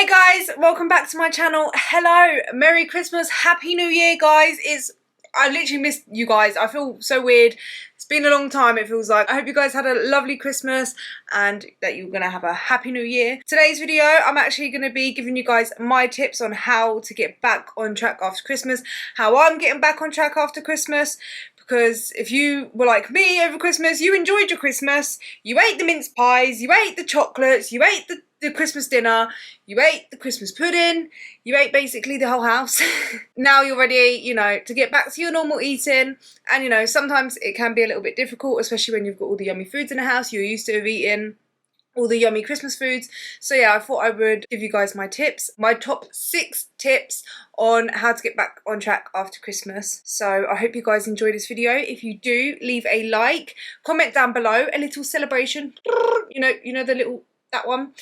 Hey guys, welcome back to my channel. Hello, Merry Christmas, Happy New Year guys. I literally missed you guys. I feel so weird. It's been a long time, it feels like. I hope you guys had a lovely Christmas and that you're gonna have a Happy New Year. Today's video, I'm actually gonna be giving you guys my tips on how to get back on track after Christmas, how I'm getting back on track after Christmas. Because if you were like me over Christmas, you enjoyed your Christmas, you ate the mince pies, you ate the chocolates, you ate the Christmas dinner, you ate the Christmas pudding, you ate basically the whole house. Now you're ready, you know, to get back to your normal eating. And you know, sometimes it can be a little bit difficult, especially when you've got all the yummy foods in the house, you're used to eating all the yummy Christmas foods. So yeah, I thought I would give you guys my tips, my top 6 tips on how to get back on track after Christmas. So I hope you guys enjoy this video. If you do, leave a like, comment down below, a little celebration, you know the little, that one,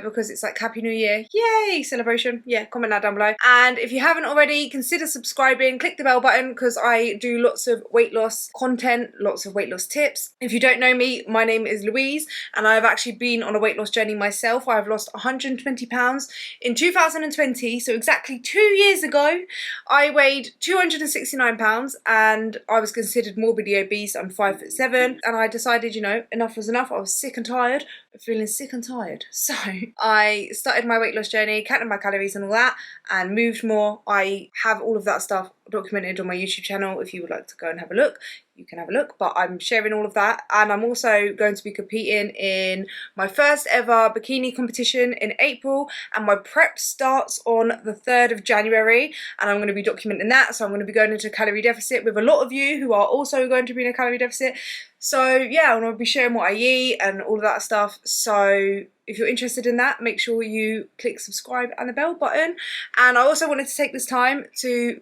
because it's like Happy New Year, yay, celebration. Yeah, comment that down below. And if you haven't already, consider subscribing, click the bell button, because I do lots of weight loss content, lots of weight loss tips. If you don't know me, my name is Louise, and I've actually been on a weight loss journey myself. I've lost 120 pounds in 2020, so exactly 2 years ago. I weighed 269 pounds and I was considered morbidly obese. I'm 5'7", and I decided, you know, enough was enough. I was sick and tired of feeling sick and tired. So I started my weight loss journey, counted my calories and all that, and moved more. I have all of that stuff documented on my YouTube channel. If you would like to go and have a look, you can have a look, but I'm sharing all of that. And I'm also going to be competing in my first ever bikini competition in April, and my prep starts on the 3rd of January, and I'm going to be documenting that. So I'm going to be going into a calorie deficit with a lot of you who are also going to be in a calorie deficit. So yeah, I'm going to be sharing what I eat and all of that stuff. So if you're interested in that, make sure you click subscribe and the bell button. And I also wanted to take this time to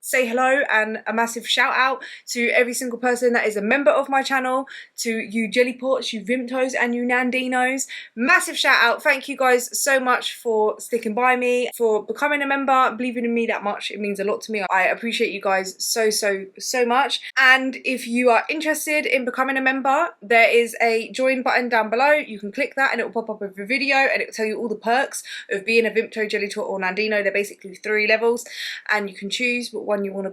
say hello and a massive shout out to every single person that is a member of my channel, to you Jelly Pots, you Vimtos and you Nandinos. Massive shout out. Thank you guys so much for sticking by me, for becoming a member, believing in me that much. It means a lot to me. I appreciate you guys so much. And if you are interested in becoming a member, there is a join button down below. You can click that and it will pop up with a video, and it will tell you all the perks of being a Vimto, Jelly Tot or Nandino. They're basically 3 levels, and you can choose what one you want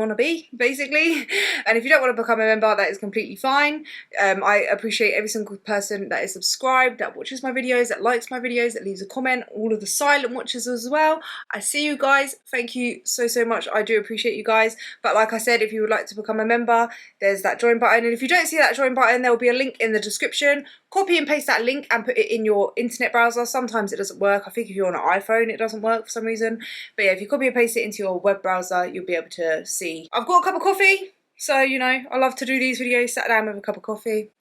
to be, basically. And if you don't want to become a member, that is completely fine. I appreciate every single person that is subscribed, that watches my videos, that likes my videos, that leaves a comment, all of the silent watchers as well. I see you guys. Thank you so much. I do appreciate you guys. But like I said, if you would like to become a member, there's that join button, and if you don't see that join button, there will be a link in the description. Copy and paste that link and put it in your internet browser. Sometimes it doesn't work. I think if you're on an iPhone it doesn't work for some reason, but yeah, if you copy and paste it into your web browser, you'll be able to see. I've got a cup of coffee, so you know, I love to do these videos sat down with a cup of coffee.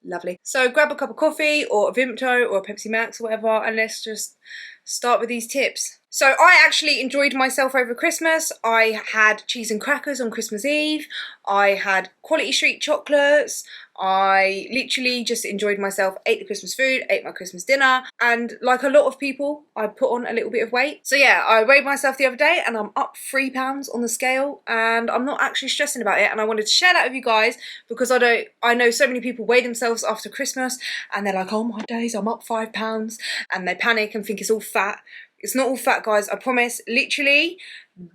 Lovely. So grab a cup of coffee or a Vimto or a Pepsi Max or whatever, and let's just start with these tips. So I actually enjoyed myself over Christmas. I had cheese and crackers on Christmas Eve. I had Quality Street chocolates. I literally just enjoyed myself, ate the Christmas food, ate my Christmas dinner, and like a lot of people, I put on a little bit of weight. So yeah, I weighed myself the other day and I'm up 3 pounds on the scale, and I'm not actually stressing about it, and I wanted to share that with you guys because I know so many people weigh themselves after Christmas and they're like, oh my days, I'm up 5 pounds, and they panic and think it's all fat. It's not all fat, guys, I promise. Literally,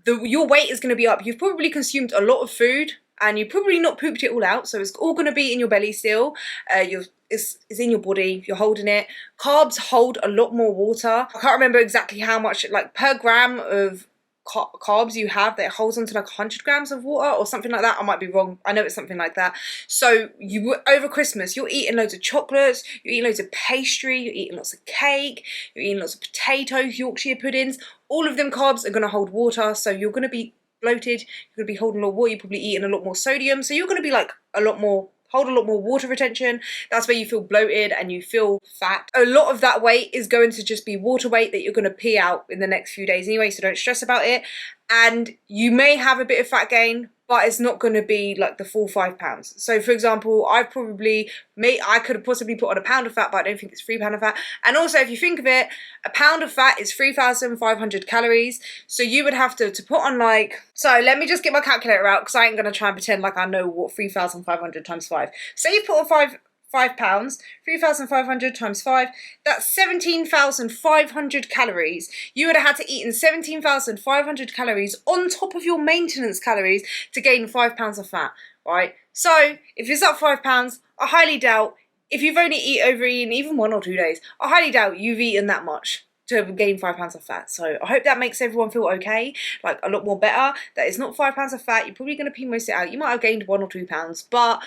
your weight is going to be up. You've probably consumed a lot of food and you probably not pooped it all out, so it's all going to be in your belly still. It's in your body, you're holding it. Carbs hold a lot more water. I can't remember exactly how much, like per gram of carbs you have, that holds onto like 100 grams of water or something like that. I might be wrong. I know it's something like that. So you, over Christmas, you're eating loads of chocolates, you're eating loads of pastry, you're eating lots of cake, you're eating lots of potatoes, Yorkshire puddings. All of them carbs are going to hold water, so you're going to be bloated, you're going to be holding a lot of water, you're probably eating a lot more sodium, so you're going to be like hold a lot more water retention. That's where you feel bloated and you feel fat. A lot of that weight is going to just be water weight that you're going to pee out in the next few days anyway, so don't stress about it. And you may have a bit of fat gain, but it's not going to be like the full 5 pounds. So for example, I could have possibly put on a pound of fat, but I don't think it's 3 pounds of fat. And also, if you think of it, a pound of fat is 3,500 calories. So you would have to put on like, so let me just get my calculator out because I ain't going to try and pretend like I know what 3,500 times 5. So you put on £5, 3,500 times 5, that's 17,500 calories. You would have had to eat in 17,500 calories on top of your maintenance calories to gain £5 of fat, right? So if it's up £5, I highly doubt, if you've only overeaten even 1 or 2 days, I highly doubt you've eaten that much to gain £5 of fat. So I hope that makes everyone feel okay, like a lot more better, that it's not £5 of fat. You're probably going to pee most it out. You might have gained 1 or 2 pounds, but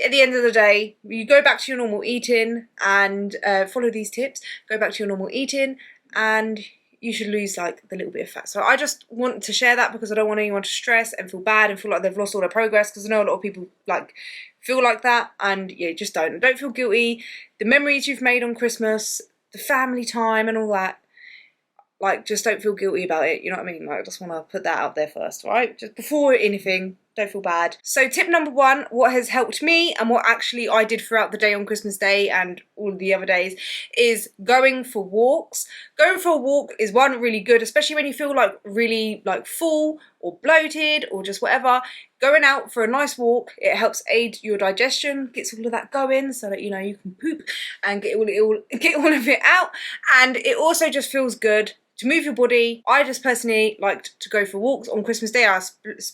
at the end of the day, you go back to your normal eating and follow these tips, go back to your normal eating, and you should lose like the little bit of fat. So I just want to share that because I don't want anyone to stress and feel bad and feel like they've lost all their progress, because I know a lot of people like feel like that, and yeah, just don't feel guilty. The memories you've made on Christmas, the family time and all that, like, just don't feel guilty about it, you know what I mean? Like, I just want to put that out there first, right? Just before anything, don't feel bad. So tip number 1, what has helped me and what actually I did throughout the day on Christmas Day and all the other days, is going for walks. Going for a walk is really good, especially when you feel like really like full or bloated or just whatever. Going out for a nice walk, it helps aid your digestion, gets all of that going so that, you know, you can poop and get all of it out. And it also just feels good to move your body. I just personally liked to go for walks on Christmas Day. I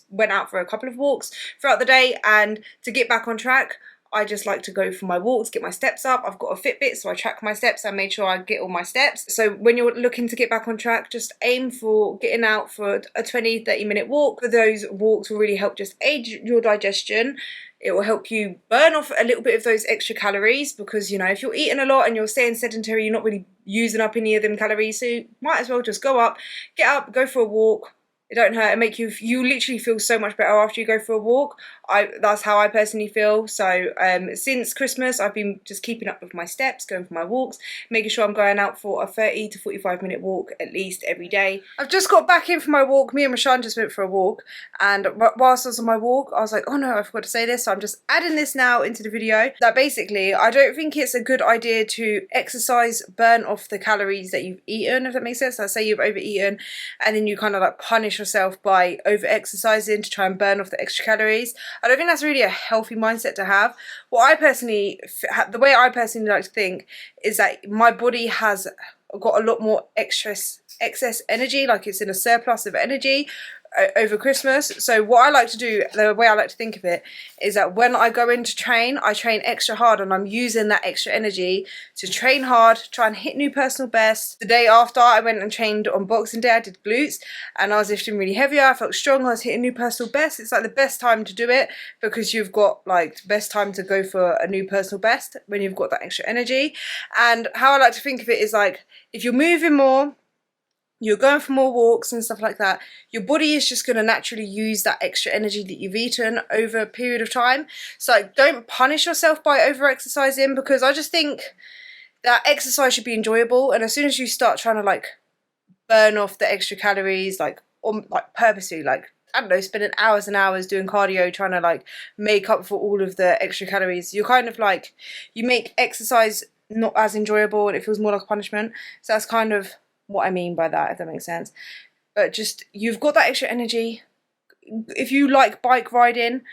went out for a couple of walks throughout the day, and to get back on track, I just like to go for my walks, get my steps up. I've got a Fitbit, so I track my steps and made sure I get all my steps. So when you're looking to get back on track, just aim for getting out for a 20-30 minute walk. Those walks will really help just aid your digestion. It will help you burn off a little bit of those extra calories, because, you know, if you're eating a lot and you're staying sedentary, you're not really using up any of them calories. So you might as well just go up, get up, go for a walk. It don't hurt. It make you literally feel so much better after you go for a walk. That's how I personally feel. So since Christmas, I've been just keeping up with my steps, going for my walks, making sure I'm going out for a 30 to 45 minute walk at least every day. I've just got back in for my walk. Me and Rashan just went for a walk, and whilst I was on my walk, I was like, oh no, I forgot to say this. So I'm just adding this now into the video. That basically, I don't think it's a good idea to exercise, burn off the calories that you've eaten, if that makes sense. Like, say you've overeaten and then you kind of like punish yourself by over exercising to try and burn off the extra calories. I don't think that's really a healthy mindset to have. The way I personally like to think is that my body has got a lot more excess energy, like it's in a surplus of energy over Christmas. So what I like to do, the way I like to think of it, is that when I go in to train, I train extra hard, and I'm using that extra energy to train hard, try and hit new personal best. The day after, I went and trained on Boxing Day. I did glutes and I was lifting really heavier. I felt strong. I was hitting new personal best. It's like the best time to do it, because you've got like the best time to go for a new personal best when you've got that extra energy. And how I like to think of it is like, if you're moving more, you're going for more walks and stuff like that, your body is just going to naturally use that extra energy that you've eaten over a period of time. So don't punish yourself by over exercising, because I just think that exercise should be enjoyable. And as soon as you start trying to like burn off the extra calories, like purposely, like, I don't know, spending hours and hours doing cardio trying to like make up for all of the extra calories, you're kind of like, you make exercise not as enjoyable and it feels more like a punishment. So that's kind of what I mean by that, if that makes sense. But just, you've got that extra energy. If you like bike riding,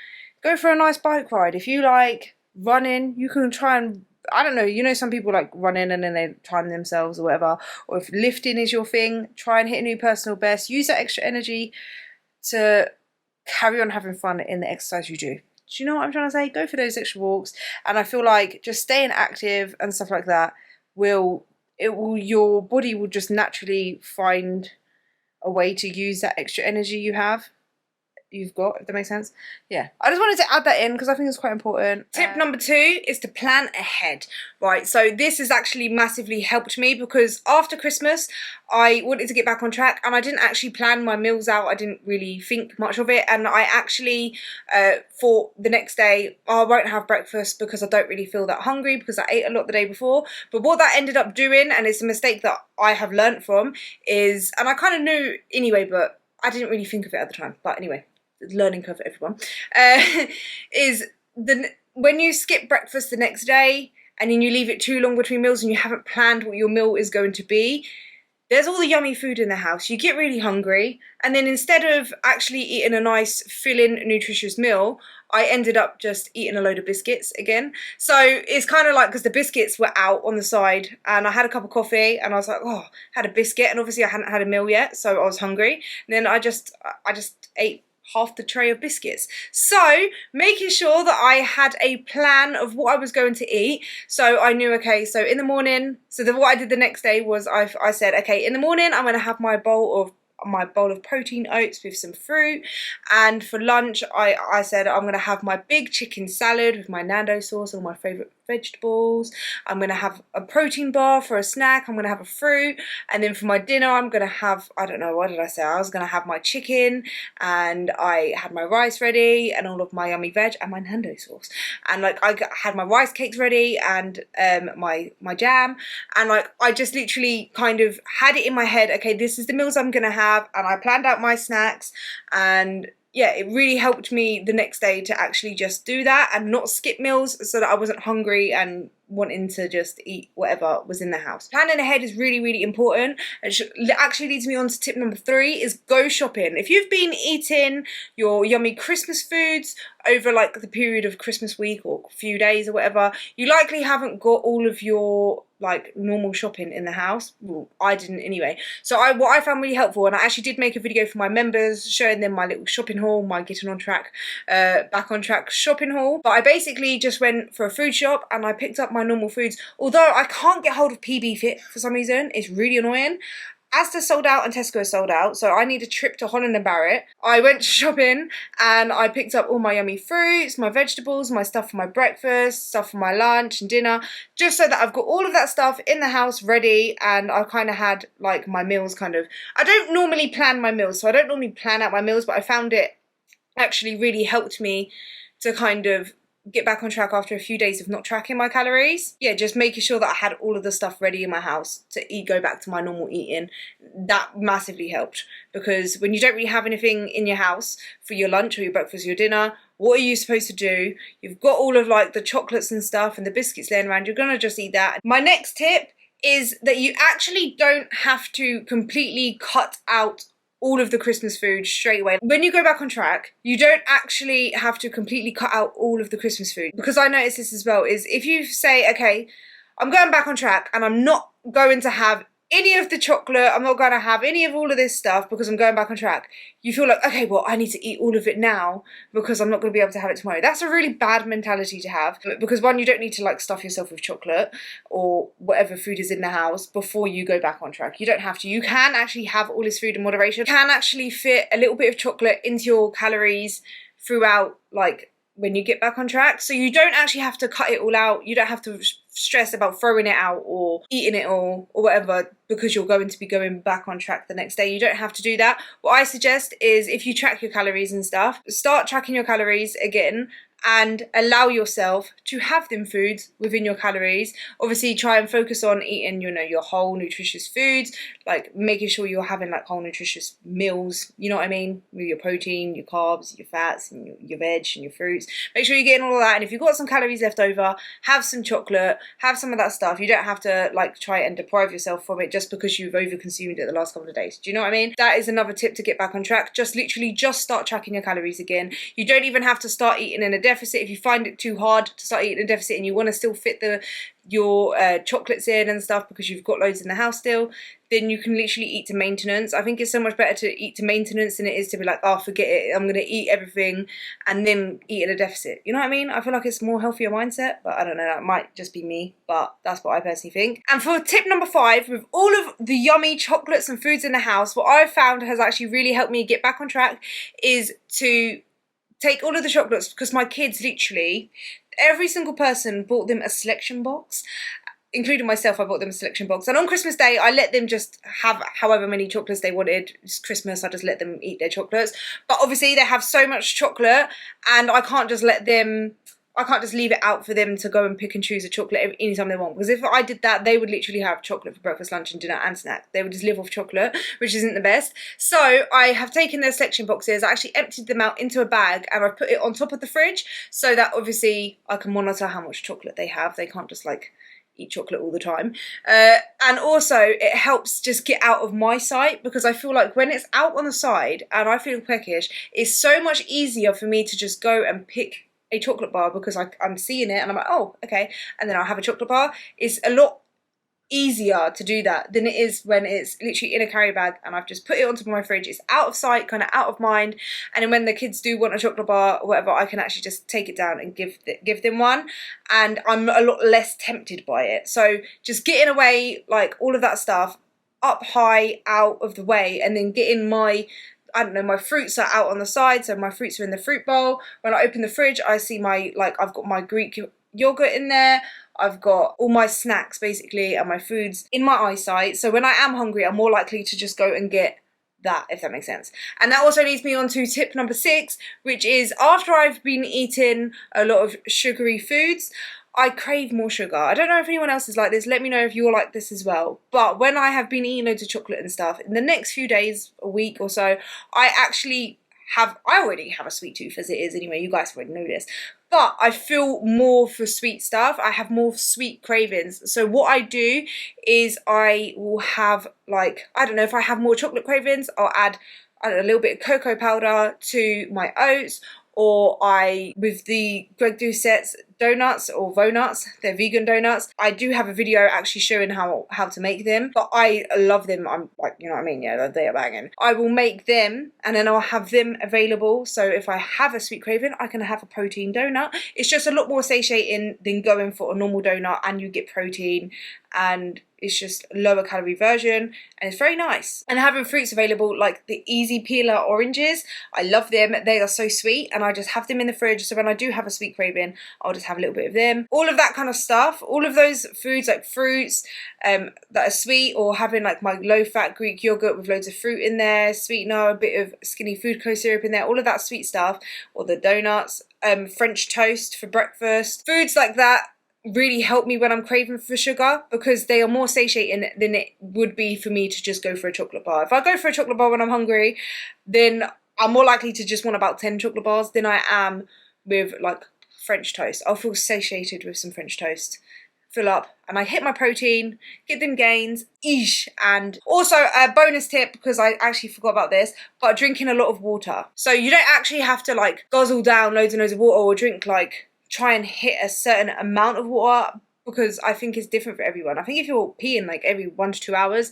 go for a nice bike ride. If you like running, you can try and, I don't know, you know, some people like running and then they time themselves or whatever. Or if lifting is your thing, try and hit a new personal best. Use that extra energy to carry on having fun in the exercise you do. Do you know what I'm trying to say? Go for those extra walks. And I feel like just staying active and stuff like that your body will just naturally find a way to use that extra energy you've got, if that makes sense. Yeah, I just wanted to add that in because I think it's quite important. Tip number 2 is to plan ahead, right? So this has actually massively helped me, because after Christmas I wanted to get back on track and I didn't actually plan my meals out. I didn't really think much of it, and I actually thought the next day, oh, I won't have breakfast because I don't really feel that hungry because I ate a lot the day before. But what that ended up doing, and it's a mistake that I have learnt from, is, and I kind of knew anyway, but I didn't really think of it at the time, but anyway, learning curve for everyone, is when you skip breakfast the next day and then you leave it too long between meals and you haven't planned what your meal is going to be, there's all the yummy food in the house. You get really hungry, and then instead of actually eating a nice filling nutritious meal, I ended up just eating a load of biscuits again. So it's kind of like, because the biscuits were out on the side and I had a cup of coffee and I was like, oh, had a biscuit, and obviously I hadn't had a meal yet, so I was hungry. And then I just ate half the tray of biscuits. So making sure that I had a plan of what I was going to eat. So I knew, okay, so in the morning, what I did the next day was I said, okay, in the morning I'm going to have my bowl of protein oats with some fruit, and for lunch I said I'm going to have my big chicken salad with my Nando sauce and all my favourite vegetables. I'm going to have a protein bar for a snack. I'm going to have a fruit, and then for my dinner I'm going to have, I don't know, what did I say? I was going to have my chicken, and I had my rice ready and all of my yummy veg and my Nando sauce, and like I had my rice cakes ready and my jam, and like I just literally kind of had it in my head, okay, this is the meals I'm going to have, and I planned out my snacks. And yeah, it really helped me the next day to actually just do that and not skip meals, so that I wasn't hungry and wanting to just eat whatever was in the house. Planning ahead is really, really important, and actually leads me on to tip number 3, is go shopping. If you've been eating your yummy Christmas foods over like the period of Christmas week or a few days or whatever, you likely haven't got all of your like normal shopping in the house. Well, I didn't anyway. So what I found really helpful, and I actually did make a video for my members showing them my little shopping haul, my getting on track, back on track shopping haul. But I basically just went for a food shop and I picked up my normal foods. Although I can't get hold of PB Fit for some reason, it's really annoying. Asda sold out and Tesco sold out, so I need a trip to Holland and Barrett. I went shopping and I picked up all my yummy fruits, my vegetables, my stuff for my breakfast, stuff for my lunch and dinner, just so that I've got all of that stuff in the house ready, and I kind of had like my meals kind of... I don't normally plan my meals, so I don't normally plan out my meals, but I found it actually really helped me to kind of get back on track after a few days of not tracking my calories. Yeah, just making sure that I had all of the stuff ready in my house to eat, go back to my normal eating. That massively helped, because when you don't really have anything in your house for your lunch or your breakfast or your dinner, what are you supposed to do? You've got all of like the chocolates and stuff and the biscuits laying around, you're gonna just eat that. My next tip is that you actually don't have to completely cut out all of the Christmas food straight away. When you go back on track, you don't actually have to completely cut out all of the Christmas food, because I noticed this as well, is if you say, okay, I'm going back on track and I'm not going to have any of the chocolate, I'm not going to have any of all of this stuff because I'm going back on track, you feel like, okay, well, I need to eat all of it now because I'm not going to be able to have it tomorrow. That's a really bad mentality to have, because one, you don't need to like stuff yourself with chocolate or whatever food is in the house before you go back on track. You don't have to. You can actually have all this food in moderation. You can actually fit a little bit of chocolate into your calories throughout, like, when you get back on track. So you don't actually have to cut it all out. You don't have to stress about throwing it out or eating it all or whatever, because you're going to be going back on track the next day. You don't have to do that. What I suggest is, if you track your calories and stuff, start tracking your calories again and allow yourself to have them foods within your calories. Obviously try and focus on eating, you know, your whole nutritious foods, like making sure you're having like whole nutritious meals, you know what I mean, with your protein, your carbs, your fats and your veg and your fruits. Make sure you're getting all of that, and if you've got some calories left over, have some chocolate, have some of that stuff. You don't have to like try and deprive yourself from it just because you've overconsumed it the last couple of days. Do you know what I mean? That is another tip to get back on track. Just literally just start tracking your calories again. You don't even have to start eating in a deficit. If you find it too hard to start eating a deficit and you want to still fit your chocolates in and stuff because you've got loads in the house still, then you can literally eat to maintenance. I think it's so much better to eat to maintenance than it is to be like, oh, forget it, I'm going to eat everything and then eat in a deficit. You know what I mean? I feel like it's a more healthier mindset, but I don't know, that might just be me, but that's what I personally think. And for tip number 5, with all of the yummy chocolates and foods in the house, what I've found has actually really helped me get back on track is to take all of the chocolates, because my kids literally, every single person bought them a selection box, including myself. I bought them a selection box, and on Christmas Day I let them just have however many chocolates they wanted. It's Christmas, I just let them eat their chocolates, but obviously they have so much chocolate and I can't just leave it out for them to go and pick and choose a chocolate anytime they want, because if I did that, they would literally have chocolate for breakfast, lunch and dinner and snack. They would just live off chocolate, which isn't the best. So I have taken their selection boxes, I actually emptied them out into a bag and I've put it on top of the fridge so that obviously I can monitor how much chocolate they have. They can't just like eat chocolate all the time. And also it helps just get out of my sight, because I feel like when it's out on the side and I feel peckish, it's so much easier for me to just go and pick a chocolate bar, because I'm seeing it and I'm like, oh, okay, and then I'll have a chocolate bar. It's a lot easier to do that than it is when it's literally in a carry bag and I've just put it onto my fridge. It's out of sight, kind of out of mind, and then when the kids do want a chocolate bar or whatever, I can actually just take it down and give them one, and I'm a lot less tempted by it. So just getting away, like all of that stuff up high, out of the way, and then getting my, I don't know, my fruits are out on the side, so my fruits are in the fruit bowl. When I open the fridge, I see my, like, I've got my Greek yogurt in there, I've got all my snacks basically and my foods in my eyesight, so when I am hungry I'm more likely to just go and get that, if that makes sense. And that also leads me on to tip number 6, which is after I've been eating a lot of sugary foods, I crave more sugar. I don't know if anyone else is like this, let me know if you're like this as well. But when I have been eating loads of chocolate and stuff, in the next few days, a week or so, I already have a sweet tooth as it is anyway, you guys already know this. But I feel more for sweet stuff. I have more sweet cravings. So what I do is I will have, like, I don't know, if I have more chocolate cravings, I'll add, I don't know, a little bit of cocoa powder to my oats, or with the Greg Doucette's donuts or Vonuts, they're vegan donuts. I do have a video actually showing how to make them, but I love them. I'm like, you know what I mean? Yeah, they are banging. I will make them and then I'll have them available. So if I have a sweet craving, I can have a protein donut. It's just a lot more satiating than going for a normal donut, and you get protein, and it's just a lower calorie version, and it's very nice. And having fruits available, like the easy peeler oranges, I love them. They are so sweet, and I just have them in the fridge, so when I do have a sweet craving, I'll just have a little bit of them. All of that kind of stuff, all of those foods like fruits that are sweet, or having like my low fat Greek yogurt with loads of fruit in there, sweetener, a bit of skinny food co-syrup in there, all of that sweet stuff, or the donuts, French toast for breakfast, foods like that really help me when I'm craving for sugar, because they are more satiating than it would be for me to just go for a chocolate bar. If I go for a chocolate bar when I'm hungry, then I'm more likely to just want about 10 chocolate bars than I am with like French toast. I'll feel satiated with some French toast, fill up, and I hit my protein, get them gains, eesh. And also a bonus tip, because I actually forgot about this, but drinking a lot of water. So you don't actually have to like guzzle down loads and loads of water, or drink like, try and hit a certain amount of water, because I think it's different for everyone. I think if you're peeing like every 1 to 2 hours,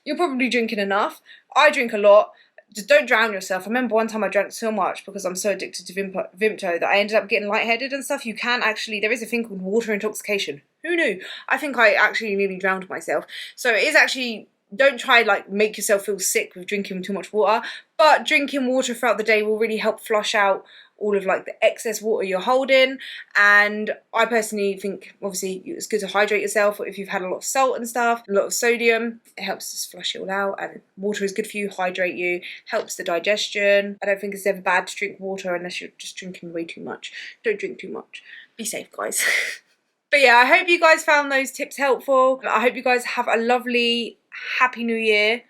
you're probably drinking enough. I drink a lot. Just don't drown yourself. I remember one time I drank so much because I'm so addicted to Vimto that I ended up getting lightheaded and stuff. You can actually, there is a thing called water intoxication. Who knew? I think I actually nearly drowned myself. So it is actually, don't try like make yourself feel sick with drinking too much water, but drinking water throughout the day will really help flush out all of like the excess water you're holding. And I personally think obviously it's good to hydrate yourself if you've had a lot of salt and stuff, a lot of sodium. It helps just flush it all out, and water is good for you, hydrate you, helps the digestion. I don't think it's ever bad to drink water unless you're just drinking way too much. Don't drink too much. Be safe, guys. But yeah, I hope you guys found those tips helpful. I hope you guys have a lovely, happy new year.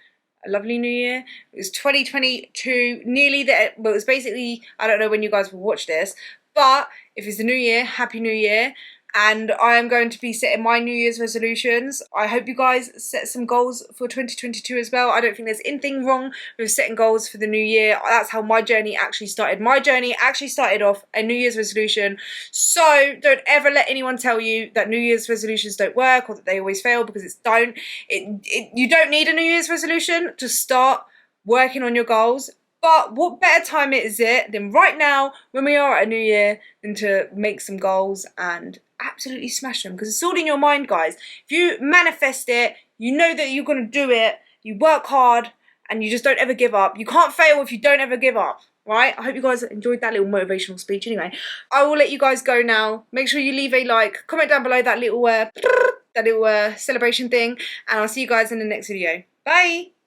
A lovely new year. It was 2022, nearly there. Well, it was basically, I don't know when you guys will watch this, but if it's the new year, happy new year. And I am going to be setting my New Year's resolutions. I hope you guys set some goals for 2022 as well. I don't think there's anything wrong with setting goals for the new year. That's how my journey actually started. My journey actually started off a New Year's resolution. So don't ever let anyone tell you that New Year's resolutions don't work or that they always fail, because it's don't. You don't need a New Year's resolution to start working on your goals. But what better time is it than right now, when we are at a new year, than to make some goals and absolutely smash them, because it's all in your mind, guys. If you manifest it, you know that you're going to do it, you work hard, and you just don't ever give up. You can't fail if you don't ever give up, right? I hope you guys enjoyed that little motivational speech. Anyway, I will let you guys go now. Make sure you leave a like, comment down below that little celebration thing, and I'll see you guys in the next video. Bye!